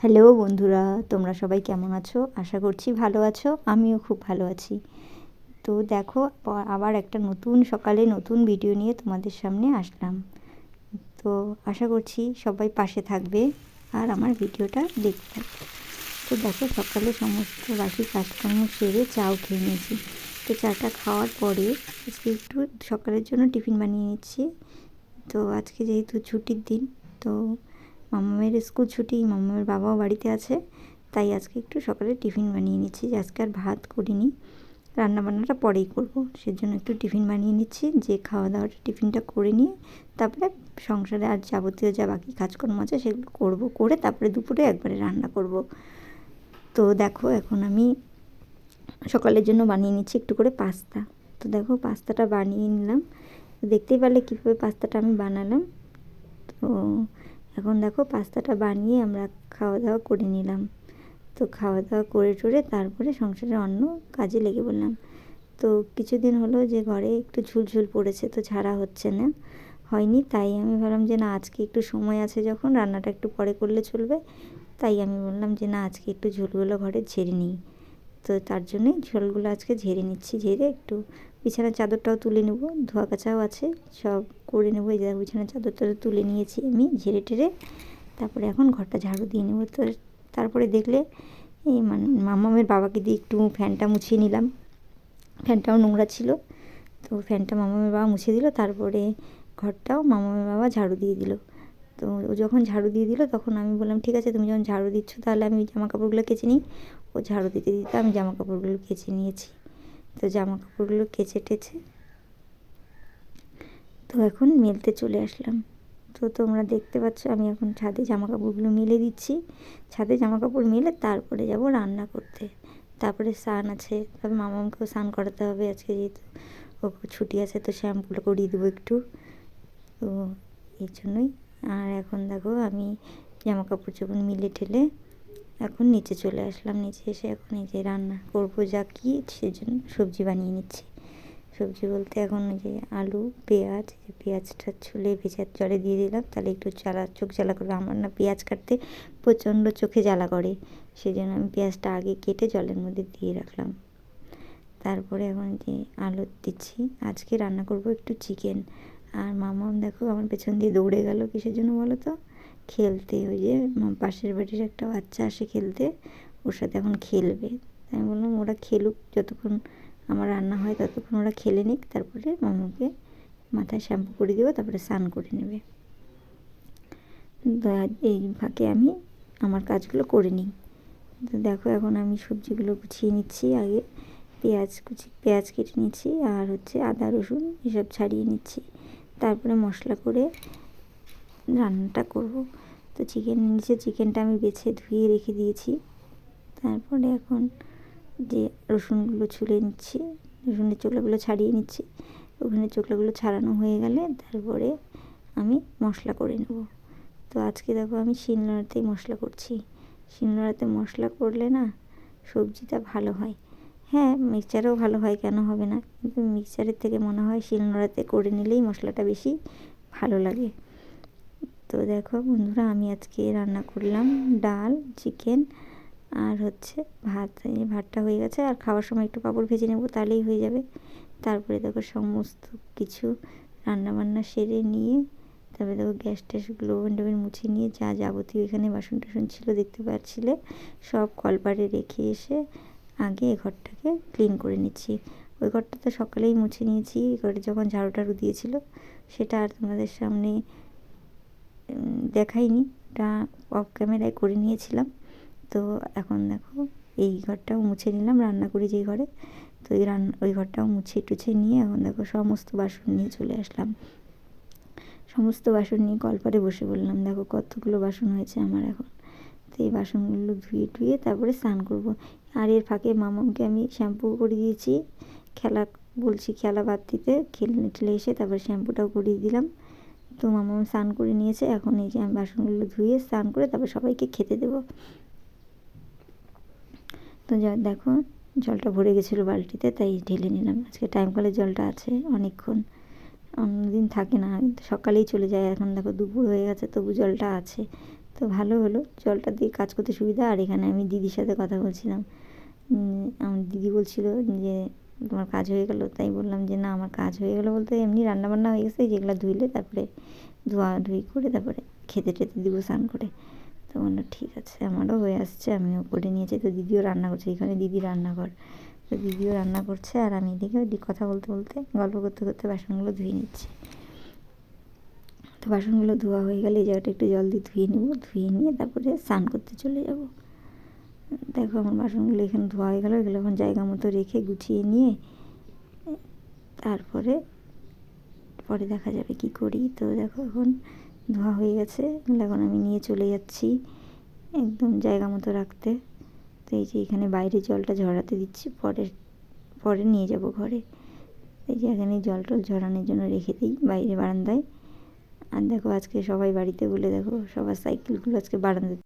Hello বন্ধুরা, তোমরা সবাই কেমন আছো? আশা করছি ভালো আছো। আমিও খুব ভালো আছি। তো দেখো, আবার একটা নতুন সকালে নতুন ভিডিও নিয়ে তোমাদের সামনে আসলাম। তো আশা করছি সবাই পাশে থাকবে আর আমার ভিডিওটা দেখতে থাকবে। তো দেখো, সকালে সমস্ত বাসি কাজকর্ম সেরে চাও খেয়ে নিয়েছি। তো চাটা খাওয়ার পরে আজকে একটু সকালের জন্য টিফিন বানিয়ে নিচ্ছি। তো আজকে যেহেতু ছুটির দিন, তো মামামের স্কুল ছুটি, মামামের বাবাও বাড়িতে আছে, তাই আজকে একটু সকালে টিফিন বানিয়ে নিচ্ছি। যে আজকে আর ভাত করিনি, রান্নাবান্নাটা পরেই করব, সেজন্য একটু টিফিন বানিয়ে নিচ্ছি। যে খাওয়া দাওয়াটা টিফিনটা করে নিয়ে তারপরে সংসারে আর যাবতীয় যা বাকি কাজকর্ম আছে সেগুলো করব, করে তারপরে দুপুরে একবারে রান্না করব। তো দেখো, এখন আমি সকালের জন্য বানিয়ে নিচ্ছি একটু করে পাস্তা। তো দেখো, পাস্তাটা বানিয়ে নিলাম। দেখতেই পারলে কীভাবে পাস্তাটা আমি বানালাম। তো এখন দেখো, পাস্তাটা বানিয়ে আমরা খাওয়া দাওয়া করে নিলাম। তো খাওয়া দাওয়া করে টোরে তারপরে সংসারের অন্য কাজে লেগে পড়লাম। তো কিছুদিন হলো যে ঘরে একটু ঝুলঝুল পড়েছে, তো ঝাড়া হচ্ছে না, হয়নি। তাই আমি ভাবলাম যে না, আজকে একটু সময় আছে, যখন রান্নাটা একটু পরে করলে চলবে, তাই আমি বললাম যে না, আজকে একটু ঝুলগুলো ঘরে ঝেড়ে নিই। তো তার জন্যই ঝোলগুলো আজকে ঝেড়ে নিচ্ছি। ঝেড়ে একটু বিছানার চাদরটাও তুলে নেব, ধোয়া কাচাও আছে, সব করে নেবো। এই যে বিছানার চাদরটা তুলে নিয়েছি আমি ঝেড়ে টেরে। তারপরে এখন ঘরটা ঝাড়ু দিয়ে নেবো। তো তারপরে দেখলে এই মামামের বাবাকে দিয়ে একটু ফ্যানটা মুছিয়ে নিলাম। ফ্যানটাও নোংরা ছিল, তো ফ্যানটা মামামের বাবা মুছে দিল। তারপরে ঘরটাও মামামের বাবা ঝাড়ু দিয়ে দিল। তো ও যখন ঝাড়ু দিয়ে দিল, তখন আমি বললাম ঠিক আছে, তুমি যখন ঝাড়ু দিচ্ছ তাহলে আমি জামা কাপড়গুলো কেচে নিই। ও ঝাড়ু দিতে দিতে আমি জামা কাপড়গুলো কেচে নিয়েছি। তো জামা কাপড়গুলো কেচে টেচে তো এখন মেলতে চলে আসলাম। তো তোমরা দেখতে পাচ্ছ আমি এখন ছাদে জামা কাপড়গুলো মেলে দিচ্ছি। ছাদে জামা কাপড় মেলে তারপরে যাব রান্না করতে। তারপরে স্নান আছে, তারপর মামাকেও স্নান করাতে হবে আজকে, যেহেতু ও ছুটি আছে, তো শ্যাম্পুটা করিয়ে দেবো একটু। তো এই জন্যই। আর এখন দেখো, আমি জামা কাপড় যখন মিলে ঠেলে এখন নিচে চলে আসলাম। নিচে এসে এখন এই যে রান্না করবো যা কি, সেজন্য সবজি বানিয়ে নিচ্ছি। সবজি বলতে এখন ওই যে আলু, পেঁয়াজ, পেঁয়াজটা ছুলে ভেজে জলে দিয়ে দিলাম, তাহলে একটু চোখ জ্বালা করবে। আমার না পেঁয়াজ কাটতে প্রচণ্ড চোখে জ্বালা করে, সেই জন্য আমি পেঁয়াজটা আগে কেটে জলের মধ্যে দিয়ে রাখলাম। তারপরে এখন যে আলু দিচ্ছি। আজকে রান্না করব একটু চিকেন। আর মামাম দেখো আমার পেছন দিয়ে দৌড়ে গেল, কিসের জন্য বলো তো? খেলতে। ওই যে পাশের বাড়ির একটা বাচ্চা আসে খেলতে, ওর সাথে এখন খেলবে। তাই আমি বললাম ওরা খেলুক, যতক্ষণ আমার রান্না হয় ততক্ষণ ওরা খেলে নিক, তারপরে মামাকে মাথায় শ্যাম্পু করে দেবো, তারপরে স্নান করে নেবে। এই ফাঁকে আমি আমার কাজগুলো করে নিই। তো দেখো, এখন আমি সবজিগুলো গুছিয়ে নিচ্ছি। আগে পেঁয়াজ কেটে নিচ্ছি, আর হচ্ছে আদা রসুন এসব ছাড়িয়ে নিচ্ছি। তারপরে মশলা করে রান্নাটা করব। তো চিকেনটা আমি বেছে ধুয়ে রেখে দিয়েছি। তারপরে এখন যে রসুনগুলো ছুলে নিচ্ছি, রসুনের চোকলাগুলো ছাড়িয়ে নিচ্ছি। ওখানে চোকলাগুলো ছাড়ানো হয়ে গেলে তারপরে আমি মশলা করে নেব। তো আজকে দেখো, আমি শিলনোড়াতেই মশলা করছি। শিলনোড়াতে মশলা করলে না সবজিটা ভালো হয়। হ্যাঁ, মিক্সচারেও ভালো হয়, কেন হবে না, কিন্তু মিক্সচারের থেকে মনে হয় শিলনোড়াতে করে নিলেই মশলাটা বেশি ভালো লাগে। তো দেখো বন্ধুরা, আমি আজকে রান্না করলাম ডাল, চিকেন, আর হচ্ছে ভাত। এই ভাতটা হয়ে গেছে, আর খাওয়ার সময় একটু পাঁপড় ভেজে নেব, তাহলেই হয়ে যাবে। তারপরে দেখো সমস্ত কিছু রান্নাবান্না সেরে নিয়ে, তারপরে দেখো গ্যাস ট্যাসগুলো ওভেন টোভেন মুছে নিয়ে যা যাবতীয় এখানে বাসন টাসন ছিল দেখতে পাচ্ছিলে, সব কলপারে রেখে এসে আগে এ ঘরটাকে ক্লিন করে নিচ্ছি। ওই ঘরটা তো সকালেই মুছে নিয়েছি, ঘরে যখন ঝাড়ু টাড়ু দিয়েছিল, সেটা আর তোমাদের সামনে দেখাইনি, ওটা অফ ক্যামেরায় করে নিয়েছিলাম। তো এখন দেখো, এই ঘরটাও মুছে নিলাম, রান্না করি যেই ঘরে। তো ওই ঘরটাও মুছে টুছে নিয়ে এখন দেখো সমস্ত বাসন নিয়ে চলে আসলাম। সমস্ত বাসন নিয়ে কলপারে বসে বললাম। দেখো কতগুলো বাসন হয়েছে আমার এখন। তো এই বাসনগুলো ধুয়ে টুয়ে তারপরে স্নান করব। আর এর ফাঁকে মামাকে আমি শ্যাম্পু করে দিয়েছি। খেলা বাদ দিতে খেলে টেলে এসে তারপর শ্যাম্পুটাও করিয়ে দিলাম। তো মামা স্নান করে নিয়েছে। এখন এই যে আমি বাসনগুলো ধুয়ে স্নান করে তারপর সবাইকে খেতে দেবো। তো দেখো, জলটা ভরে গেছিলো বালতিতে, তাই ঢেলে নিলাম। আজকে টাইম কলের জলটা আছে অনেকক্ষণ, অন্যদিন থাকে না, সকালেই চলে যায়। এখন দেখো দুপুর হয়ে গেছে, তবু জলটা আছে। তো ভালো হলো, জলটা দিয়ে কাজ করতে সুবিধা। আর এখানে আমি দিদির সাথে কথা বলছিলাম, আমার দিদি বলছিল যে তোমার কাজ হয়ে গেল? তাই বললাম যে না, আমার কাজ হয়ে গেলো বলতে এমনি রান্নাবান্না হয়ে গেছে, যেগুলো ধুইলে তারপরে ধোয়াধুয়ি করে তারপরে খেতে টেতে দিব স্নান করে। তো বললো ঠিক আছে, আমারও হয়ে আসছে, আমিও করে নিয়েছি। তো দিদিও রান্না করছে, এখানে দিদি রান্নাঘর, তো দিদিও রান্না করছে আর আমি এদিকে কথা বলতে বলতে গল্প করতে করতে বাসনগুলো ধুয়ে নিচ্ছি। তো বাসনগুলো ধোয়া হয়ে গেলে এই জায়গাটা একটু জল দিয়ে ধুয়ে নেব, ধুয়ে নিয়ে তারপরে স্নান করতে চলে যাব। দেখো আমার বাসনগুলো এখানে ধোয়া হয়ে গেলো, এগুলো এখন জায়গা মতো রেখে গুছিয়ে নিয়ে তারপরে পরে দেখা যাবে কি করি। তো দেখো এখন ধোয়া হয়ে গেছে, এগুলো এখন আমি নিয়ে চলে যাচ্ছি একদম জায়গা মতো রাখতে। তো এই যে এখানে বাইরে জলটা ঝরাতে দিচ্ছি, পরে নিয়ে যাব ঘরে। এই যে এখানে জল টল ঝরানোর জন্য রেখে দিই বাইরে বারান্দায়। আর দেখো আজকে সবাই বাড়িতে বলে দেখো সবার সাইকেলগুলো আজকে বারান্দায়